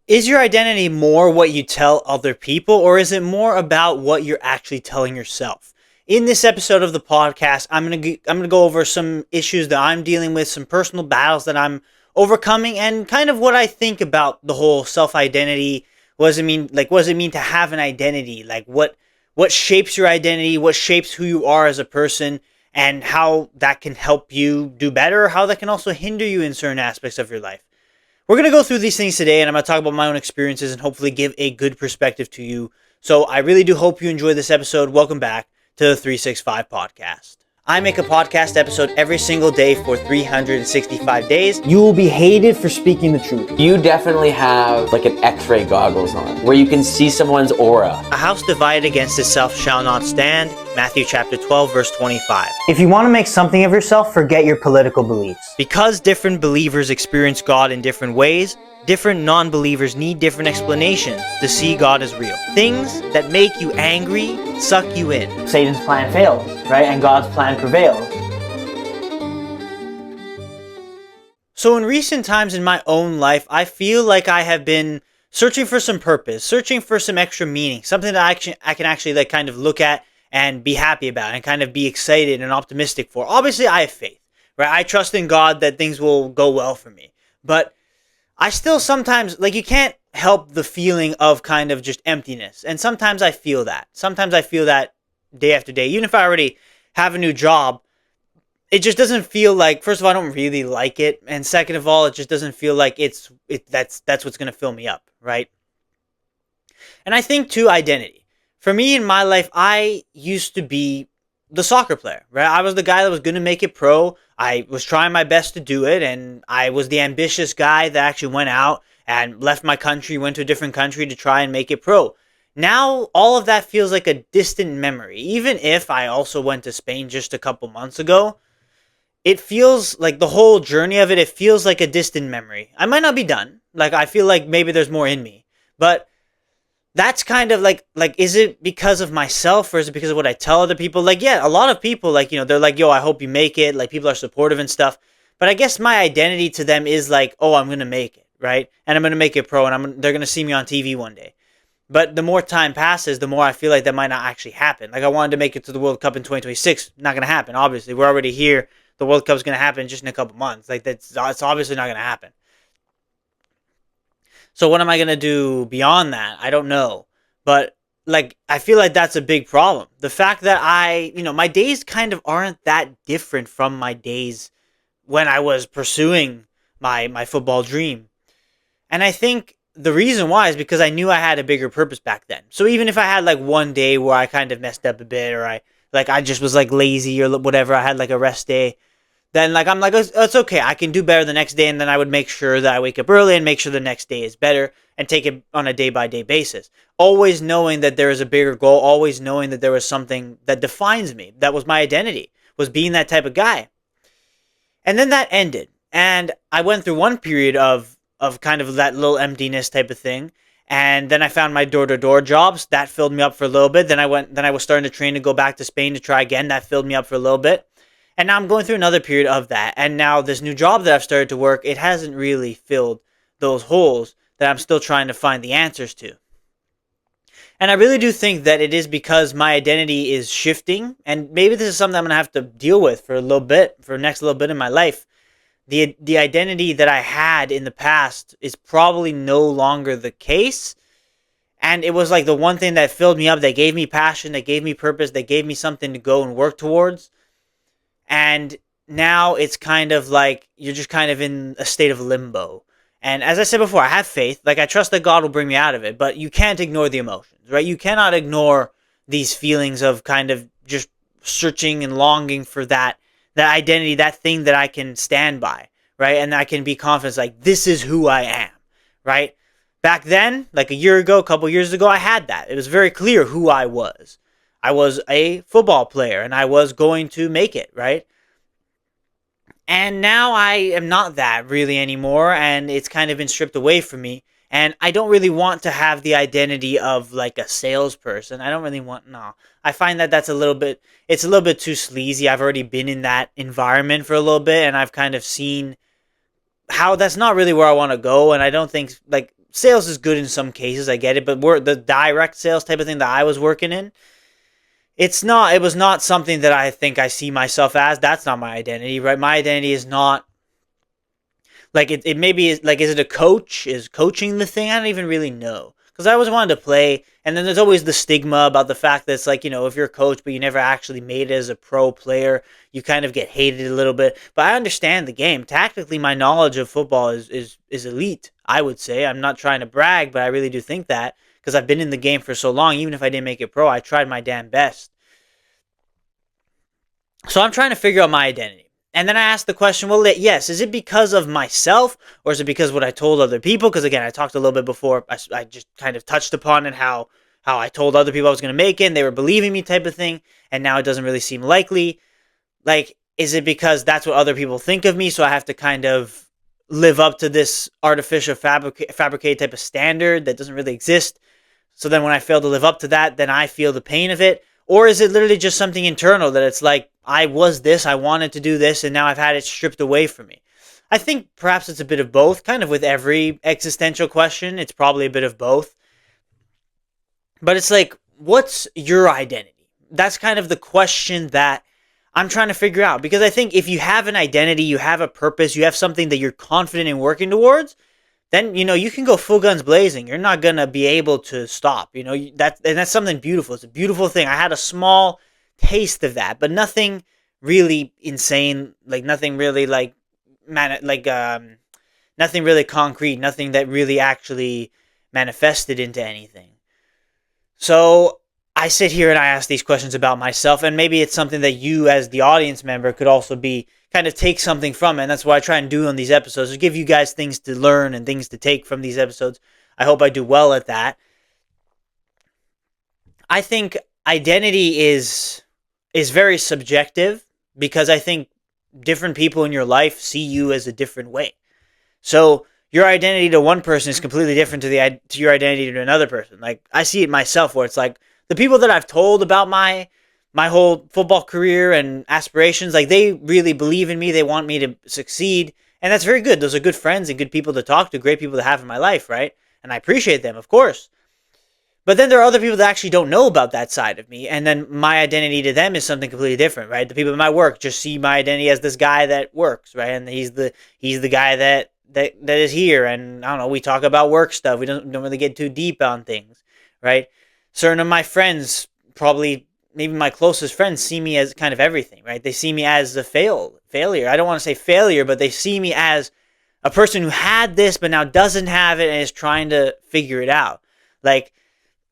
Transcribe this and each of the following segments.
Is your identity more what you tell other people, or is it more about what you're actually telling yourself? In this episode of the podcast, I'm gonna go over some issues that I'm dealing with, some personal battles that I'm overcoming, and kind of what I think about the whole self identity. What does it mean? Like, what does it mean to have an identity? Like, what shapes your identity? What shapes who you are as a person? And how that can help you do better, or how that can also hinder you in certain aspects of your life. We're going to go through these things today, and I'm going to talk about my own experiences and hopefully give a good perspective to you. So I really do hope you enjoy this episode. Welcome back to the 365 podcast. I make a podcast episode every single day for 365 days. You will be hated for speaking the truth. You definitely have like an x-ray goggles on where you can see someone's aura. A house divided against itself shall not stand. Matthew chapter 12, verse 25. If you want to make something of yourself, forget your political beliefs. Because different believers experience God in different ways, different non-believers need different explanations to see God as real. Things that make you angry suck you in. Satan's plan fails, right? And God's plan prevails. So in recent times in my own life, I feel like I have been searching for some purpose, searching for some extra meaning, something that I can actually like kind of look at and be happy about and kind of be excited and optimistic for. Obviously, I have faith, right? I trust in God that things will go well for me. But I still sometimes, like, you can't help the feeling of kind of just emptiness. And sometimes I feel that. Sometimes I feel that day after day. Even if I already have a new job, it just doesn't feel like, first of all, I don't really like it. And second of all, it just doesn't feel like that's what's going to fill me up, right? And I think, too, identity. For me in my life, I used to be the soccer player, right? I was the guy that was going to make it pro. I was trying my best to do it, and I was the ambitious guy that actually went out and left my country, went to a different country to try and make it pro. Now, all of that feels like a distant memory. Even if I also went to Spain just a couple months ago, it feels like the whole journey of it feels like a distant memory. I might not be done. Like, I feel like maybe there's more in me, but that's kind of like, is it because of myself, or is it because of what I tell other people? Like, yeah, a lot of people, like, you know, they're like, yo, I hope you make it. Like, people are supportive and stuff. But I guess my identity to them is like, oh, I'm going to make it, right? And I'm going to make it pro, and they're going to see me on TV one day. But the more time passes, the more I feel like that might not actually happen. Like, I wanted to make it to the World Cup in 2026. Not going to happen, obviously. We're already here. The World Cup's going to happen just in a couple months. Like, it's obviously not going to happen. So what am I going to do beyond that? I don't know. But, like, I feel like that's a big problem. The fact that my days kind of aren't that different from my days when I was pursuing my football dream. And I think the reason why is because I knew I had a bigger purpose back then. So even if I had, like, one day where I kind of messed up a bit, or I just was, like, lazy or whatever, I had, like, a rest day, then, like, I'm like, it's okay. I can do better the next day, and then I would make sure that I wake up early and make sure the next day is better and take it on a day-by-day basis. Always knowing that there is a bigger goal, always knowing that there was something that defines me. That was my identity, was being that type of guy. And then that ended, and I went through one period of kind of that little emptiness type of thing, and then I found my door-to-door jobs. That filled me up for a little bit. Then I was starting to train to go back to Spain to try again. That filled me up for a little bit. And now I'm going through another period of that. And now this new job that I've started to work, it hasn't really filled those holes that I'm still trying to find the answers to. And I really do think that it is because my identity is shifting. And maybe this is something I'm going to have to deal with for the next little bit in my life. The identity that I had in the past is probably no longer the case. And it was like the one thing that filled me up, that gave me passion, that gave me purpose, that gave me something to go and work towards. And now it's kind of like you're just kind of in a state of limbo. And as I said before, I have faith. Like, I trust that God will bring me out of it. But you can't ignore the emotions, right? You cannot ignore these feelings of kind of just searching and longing for that identity, that thing that I can stand by, right? And I can be confident, like, this is who I am, right? Back then, like a year ago, a couple years ago, I had that. It was very clear who I was. I was a football player, and I was going to make it, right? And now I am not that really anymore, and it's kind of been stripped away from me. And I don't really want to have the identity of like a salesperson. I don't really no. I find that it's a little bit too sleazy. I've already been in that environment for a little bit, and I've kind of seen how that's not really where I want to go. And I don't think, like, sales is good in some cases, I get it, but the direct sales type of thing that I was working in, it was not something that I think I see myself as. That's not my identity, right? My identity is not like it maybe is like, is it a coach? Is coaching the thing? I don't even really know. Because I always wanted to play, and then there's always the stigma about the fact that it's like, if you're a coach, but you never actually made it as a pro player, you kind of get hated a little bit. But I understand the game. Tactically, my knowledge of football is elite, I would say. I'm not trying to brag, but I really do think that because I've been in the game for so long. Even if I didn't make it pro, I tried my damn best. So I'm trying to figure out my identity. And then I asked the question, well, yes, is it because of myself or is it because of what I told other people? Because again, I talked a little bit before, I just kind of touched upon it, how I told other people I was going to make it and they were believing me type of thing. And now it doesn't really seem likely. Like, is it because that's what other people think of me? So I have to kind of live up to this artificial fabricated type of standard that doesn't really exist. So then when I fail to live up to that, then I feel the pain of it. Or is it literally just something internal that it's like, I was this, I wanted to do this, and now I've had it stripped away from me? I think perhaps it's a bit of both, kind of with every existential question. It's probably a bit of both. But it's like, what's your identity? That's kind of the question that I'm trying to figure out. Because I think if you have an identity, you have a purpose, you have something that you're confident in working towards, then you can go full guns blazing. You're not gonna be able to stop. That's something beautiful. It's a beautiful thing. I had a small taste of that, but nothing really insane. Like nothing really nothing really concrete. Nothing that really actually manifested into anything. So I sit here and I ask these questions about myself, and maybe it's something that you, as the audience member, could also be kind of take something from it. And that's what I try and do on these episodes, is give you guys things to learn and things to take from these episodes. I hope I do well at that. I think identity is very subjective because I think different people in your life see you as a different way. So your identity to one person is completely different to your identity to another person. Like, I see it myself, where it's like the people that I've told about my whole football career and aspirations, like, they really believe in me. They want me to succeed. And that's very good. Those are good friends and good people to talk to, great people to have in my life, right? And I appreciate them, of course. But then there are other people that actually don't know about that side of me. And then my identity to them is something completely different, right? The people in my work just see my identity as this guy that works, right? And he's the guy that is here. And I don't know, we talk about work stuff. We don't really get too deep on things, right? Certain of my friends, probably maybe my closest friends, see me as kind of everything, right? They see me as a failure. I don't want to say failure, but they see me as a person who had this but now doesn't have it and is trying to figure it out. Like,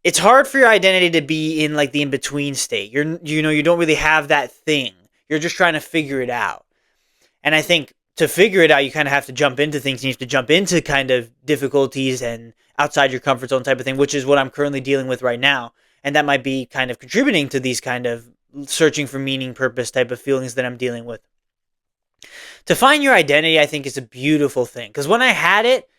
it's hard for your identity to be in like the in-between state. You don't really have that thing. You're just trying to figure it out. And I think to figure it out, you kind of have to jump into things. You have to jump into kind of difficulties and outside your comfort zone type of thing, which is what I'm currently dealing with right now. And that might be kind of contributing to these kind of searching for meaning, purpose type of feelings that I'm dealing with. To find your identity, I think, is a beautiful thing. Because when I had it,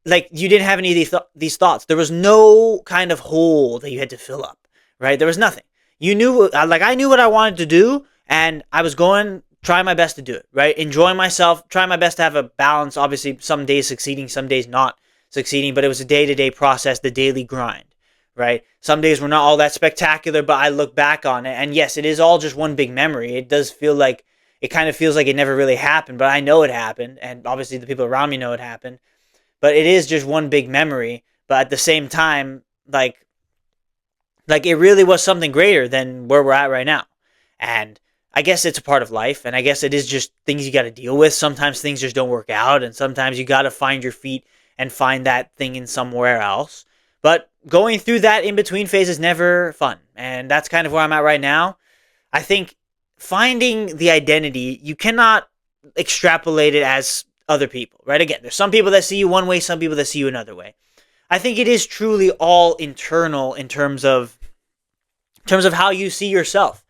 like, you didn't have any of these thoughts. There was no kind of hole that you had to fill up, right? There was nothing. You knew, like, I knew what I wanted to do, and I was trying my best to do it, right? Enjoying myself, trying my best to have a balance. Obviously, some days succeeding, some days not succeeding, but it was a day-to-day process, the daily grind, right? Some days were not all that spectacular, but I look back on it, and yes, it is all just one big memory. It does feel like, it kind of feels like it never really happened, but I know it happened, and obviously the people around me know it happened. But it is just one big memory. But at the same time, like it really was something greater than where we're at right now. And I guess it's a part of life. And I guess it is just things you got to deal with. Sometimes things just don't work out. And sometimes you got to find your feet and find that thing in somewhere else. But going through that in-between phase is never fun. And that's kind of where I'm at right now. I think finding the identity, you cannot extrapolate it as other people, right? Again, there's some people that see you one way, some people that see you another way. I think it is truly all internal in terms of how you see yourself.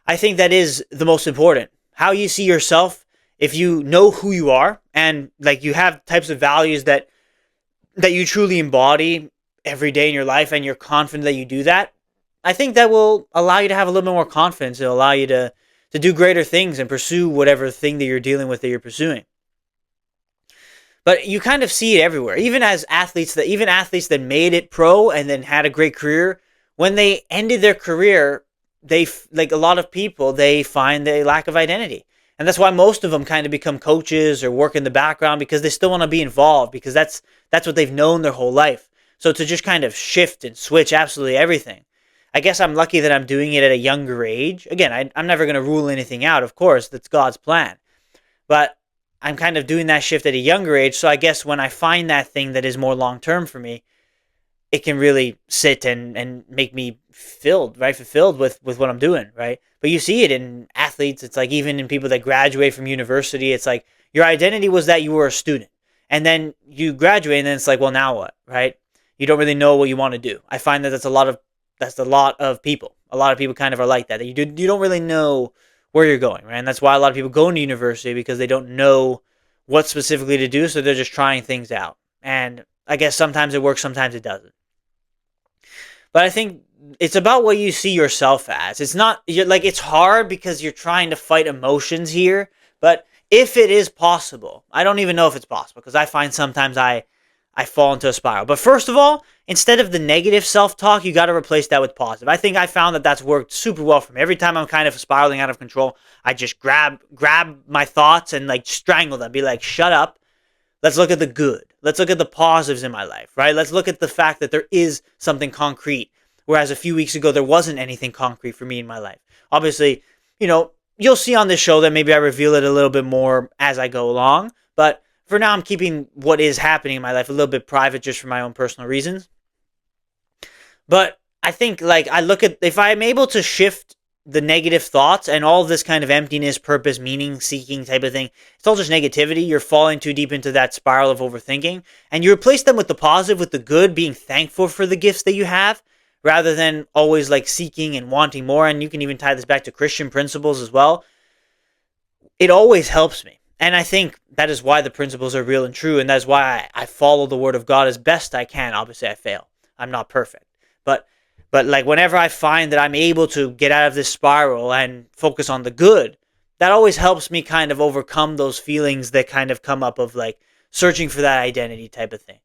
I think that is the most important. How you see yourself, if you know who you are and like you have types of values that you truly embody every day in your life and you're confident that you do that, I think that will allow you to have a little bit more confidence. It'll allow you to do greater things and pursue whatever thing that you're dealing with that you're pursuing. But you kind of see it everywhere. Even athletes that made it pro and then had a great career, when they ended their career, like a lot of people, they find a lack of identity. And that's why most of them kind of become coaches or work in the background, because they still want to be involved, because that's what they've known their whole life. So to just kind of shift and switch absolutely everything. I guess I'm lucky that I'm doing it at a younger age. Again, I'm never going to rule anything out, of course. That's God's plan. But I'm kind of doing that shift at a younger age. So I guess when I find that thing that is more long term for me, it can really sit and make me filled, right? Fulfilled with what I'm doing, right? But you see it in athletes. It's like even in people that graduate from university, it's like your identity was that you were a student. And then you graduate and then it's like, well, now what, right? You don't really know what you want to do. I find that that's a lot of people. A lot of people kind of are like that. You don't really know where you're going, right? And that's why a lot of people go into university, because they don't know what specifically to do, so they're just trying things out. And I guess sometimes it works, sometimes it doesn't. But I think it's about what you see yourself as. It's not you're like it's hard because you're trying to fight emotions here, but if it is possible, I don't even know if it's possible, because I find sometimes I fall into a spiral. But first of all, instead of the negative self-talk, you got to replace that with positive. I think I found that that's worked super well for me. Every time I'm kind of spiraling out of control, I just grab my thoughts and like strangle them. Be like, shut up. Let's look at the good. Let's look at the positives in my life, right? Let's look at the fact that there is something concrete. Whereas a few weeks ago, there wasn't anything concrete for me in my life. Obviously, you'll see on this show that maybe I reveal it a little bit more as I go along. But for now, I'm keeping what is happening in my life a little bit private just for my own personal reasons. But I think, like, I look at, if I'm able to shift the negative thoughts and all this kind of emptiness, purpose, meaning seeking type of thing, it's all just negativity. You're falling too deep into that spiral of overthinking, and you replace them with the positive, with the good, being thankful for the gifts that you have, rather than always like seeking and wanting more. And you can even tie this back to Christian principles as well. It always helps me. And I think that is why the principles are real and true. And that's why I follow the word of God as best I can. Obviously, I fail. I'm not perfect. But like whenever I find that I'm able to get out of this spiral and focus on the good, that always helps me kind of overcome those feelings that kind of come up of like searching for that identity type of thing.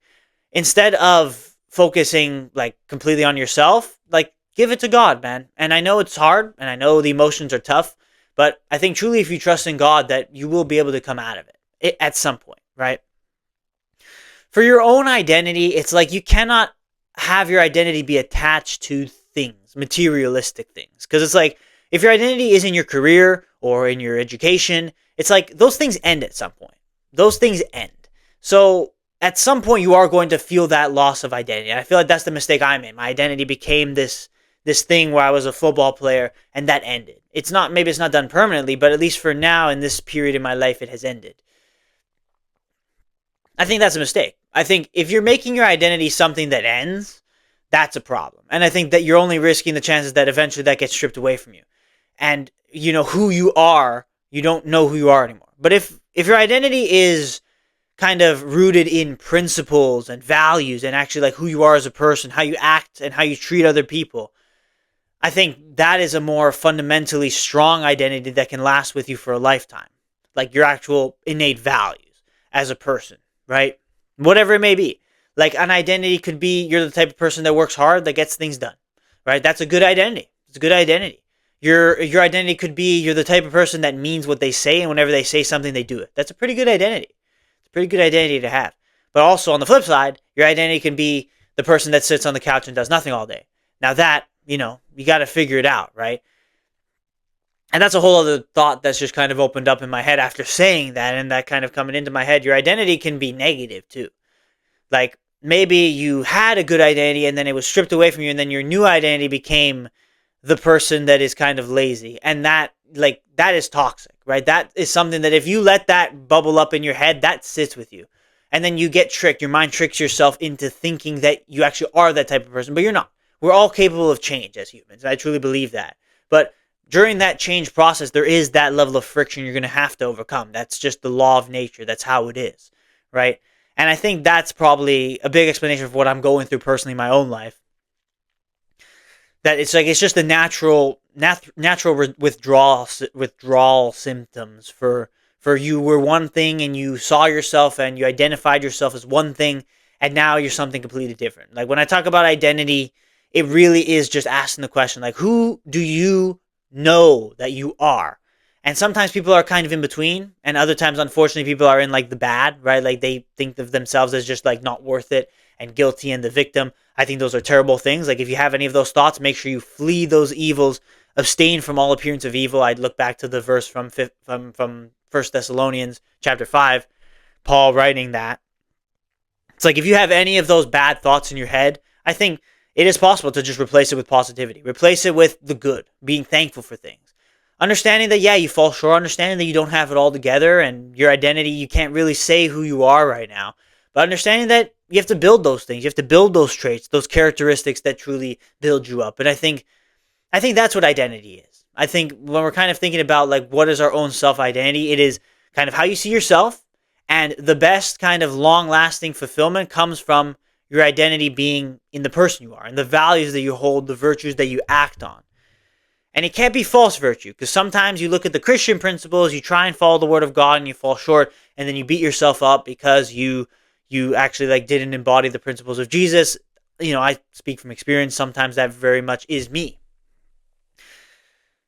Instead of focusing like completely on yourself, like give it to God, man. And I know it's hard and I know the emotions are tough, but I think truly if you trust in God, that you will be able to come out of it at some point, right? For your own identity, it's like you cannot have your identity be attached to things, materialistic things. Because it's like, if your identity is in your career or in your education, it's like those things end at some point. Those things end. So at some point, you are going to feel that loss of identity. And I feel like that's the mistake I made. My identity became this thing where I was a football player, and that ended. Maybe it's not done permanently, but at least for now, in this period in my life, it has ended. I think that's a mistake. I think if you're making your identity something that ends, that's a problem. And I think that you're only risking the chances that eventually that gets stripped away from you. And who you are, you don't know who you are anymore. But if your identity is kind of rooted in principles and values and actually like who you are as a person, how you act and how you treat other people, I think that is a more fundamentally strong identity that can last with you for a lifetime. Like your actual innate values as a person, right? Whatever it may be. Like an identity could be you're the type of person that works hard, that gets things done, right? That's a good identity. It's a good identity. Your identity could be you're the type of person that means what they say, and whenever they say something, they do it. That's a pretty good identity. It's a pretty good identity to have. But also on the flip side, your identity can be the person that sits on the couch and does nothing all day. Now that, you got to figure it out, right? And that's a whole other thought that's just kind of opened up in my head after saying that, and that kind of coming into my head. Your identity can be negative too. Like maybe you had a good identity and then it was stripped away from you, and then your new identity became the person that is kind of lazy. And that is toxic, right? That is something that if you let that bubble up in your head, that sits with you. And then you get tricked. Your mind tricks yourself into thinking that you actually are that type of person, but you're not. We're all capable of change as humans. I truly believe that. But during that change process, there is that level of friction you're going to have to overcome. That's just the law of nature. That's how it is, right? And I think that's probably a big explanation of what I'm going through personally in my own life. That it's just the natural withdrawal symptoms for for you were one thing and you saw yourself and you identified yourself as one thing, and now you're something completely different. Like when I talk about identity, it really is just asking the question, like, who do you know that you are? And sometimes people are kind of in between, and other times, unfortunately, people are in like the bad, right? Like they think of themselves as just like not worth it and guilty and the victim. I think those are terrible things. Like if you have any of those thoughts, make sure you flee those evils, abstain from all appearance of evil. I'd look back to the verse from First Thessalonians chapter 5, Paul writing that. It's like if you have any of those bad thoughts in your head, I think it is possible to just replace it with positivity. Replace it with the good, being thankful for things. Understanding that, yeah, you fall short, understanding that you don't have it all together and your identity, you can't really say who you are right now. But understanding that you have to build those things. You have to build those traits, those characteristics that truly build you up. And I think that's what identity is. I think when we're kind of thinking about like what is our own self-identity, it is kind of how you see yourself, and the best kind of long-lasting fulfillment comes from your identity being in the person you are and the values that you hold, the virtues that you act on. And it can't be false virtue, because sometimes you look at the Christian principles, you try and follow the word of God and you fall short, and then you beat yourself up because you actually like didn't embody the principles of Jesus. You know, I speak from experience. Sometimes that very much is me.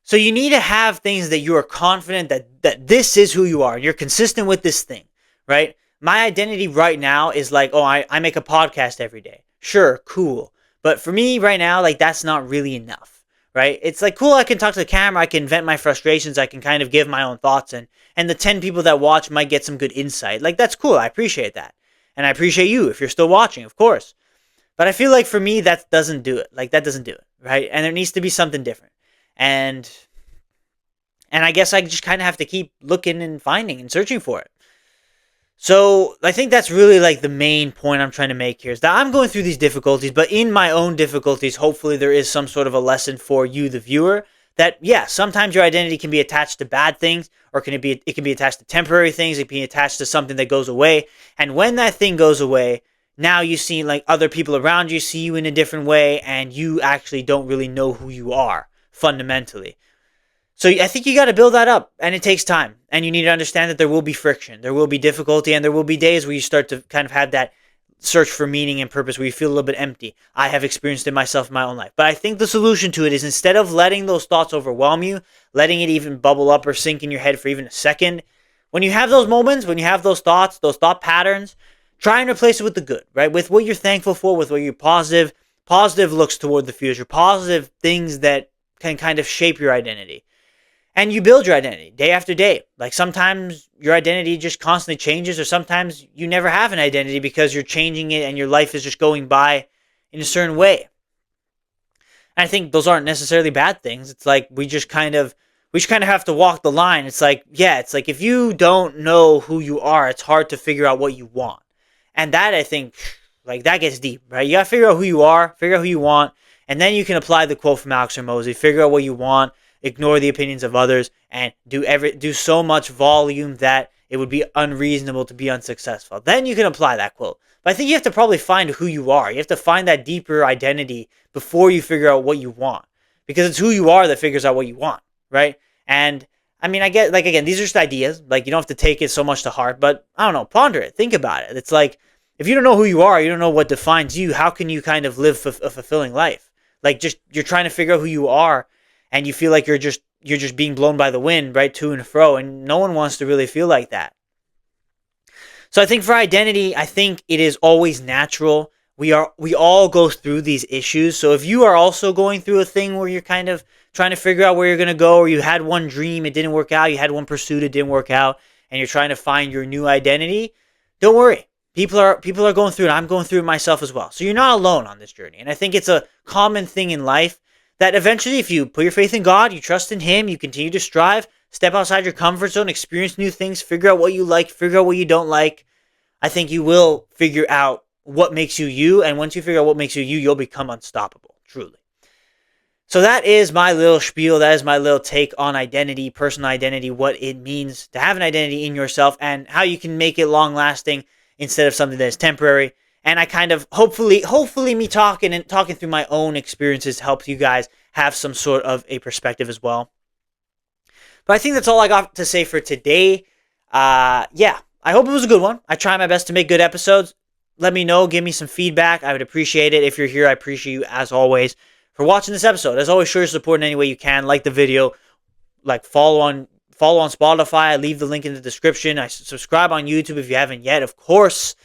So you need to have things that you are confident that this is who you are. You're consistent with this thing, right? My identity right now is like, oh, I make a podcast every day. Sure, cool. But for me right now, like that's not really enough, right? It's like, cool, I can talk to the camera, I can vent my frustrations, I can kind of give my own thoughts, and the 10 people that watch might get some good insight. Like that's cool, I appreciate that. And I appreciate you if you're still watching, of course. But I feel like for me, that doesn't do it. Like that doesn't do it, right? And there needs to be something different. And I guess I just kind of have to keep looking and finding and searching for it. So I think that's really like the main point I'm trying to make here, is that I'm going through these difficulties, but in my own difficulties, hopefully there is some sort of a lesson for you, the viewer, that yeah, sometimes your identity can be attached to bad things, or it can be attached to temporary things, it can be attached to something that goes away. And when that thing goes away, now you see like other people around you see you in a different way, and you actually don't really know who you are fundamentally. So I think you got to build that up, and it takes time, and you need to understand that there will be friction, there will be difficulty, and there will be days where you start to kind of have that search for meaning and purpose where you feel a little bit empty. I have experienced it myself in my own life. But I think the solution to it is, instead of letting those thoughts overwhelm you, letting it even bubble up or sink in your head for even a second, when you have those moments, when you have those thoughts, those thought patterns, try and replace it with the good, right? With what you're thankful for, with what you're positive. Positive looks toward the future, positive things that can kind of shape your identity. And you build your identity day after day. Like sometimes your identity just constantly changes, or sometimes you never have an identity because you're changing it and your life is just going by in a certain way. And I think those aren't necessarily bad things. It's like we just kind of have to walk the line. It's like, yeah, it's like if you don't know who you are, it's hard to figure out what you want. And that, I think, like that gets deep, right? You got to figure out who you are, figure out who you want, and then you can apply the quote from Alex Hormozy, figure out what you want, ignore the opinions of others, and do so much volume that it would be unreasonable to be unsuccessful. Then you can apply that quote. But I think you have to probably find who you are. You have to find that deeper identity before you figure out what you want. Because it's who you are that figures out what you want, right? And I mean, I get, like, again, these are just ideas. Like, you don't have to take it so much to heart, but I don't know, ponder it, think about it. It's like, if you don't know who you are, you don't know what defines you, how can you kind of live a fulfilling life? Like, just, you're trying to figure out who you are, and you feel like you're just being blown by the wind, right, to and fro, and no one wants to really feel like that. So I think for identity, I think it is always natural. We all go through these issues. So if you are also going through a thing where you're kind of trying to figure out where you're going to go, or you had one dream, it didn't work out, you had one pursuit, it didn't work out, and you're trying to find your new identity, don't worry. People are going through it. I'm going through it myself as well. So you're not alone on this journey. And I think it's a common thing in life that eventually, if you put your faith in God, you trust in Him, you continue to strive, step outside your comfort zone, experience new things, figure out what you like, figure out what you don't like, I think you will figure out what makes you you. And once you figure out what makes you you, you'll become unstoppable, truly. So that is my little spiel. That is my little take on identity, personal identity, what it means to have an identity in yourself, and how you can make it long-lasting instead of something that is temporary. And I kind of, hopefully me talking through my own experiences helps you guys have some sort of a perspective as well. But I think that's all I got to say for today. Yeah, I hope it was a good one. I try my best to make good episodes. Let me know, give me some feedback. I would appreciate it. If you're here, I appreciate you as always for watching this episode. As always, show your support in any way you can. Like the video, like follow on Spotify. I leave the link in the description. I subscribe on YouTube if you haven't yet, of course.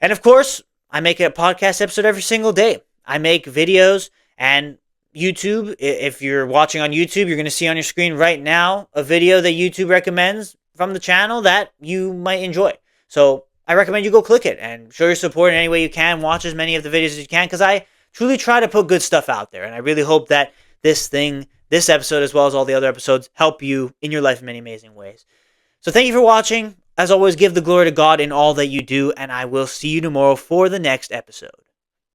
And of course, I make a podcast episode every single day. I make videos and YouTube. If you're watching on YouTube, you're going to see on your screen right now a video that YouTube recommends from the channel that you might enjoy. So I recommend you go click it and show your support in any way you can. Watch as many of the videos as you can because I truly try to put good stuff out there. And I really hope that this episode, as well as all the other episodes, help you in your life in many amazing ways. So thank you for watching. As always, give the glory to God in all that you do, and I will see you tomorrow for the next episode.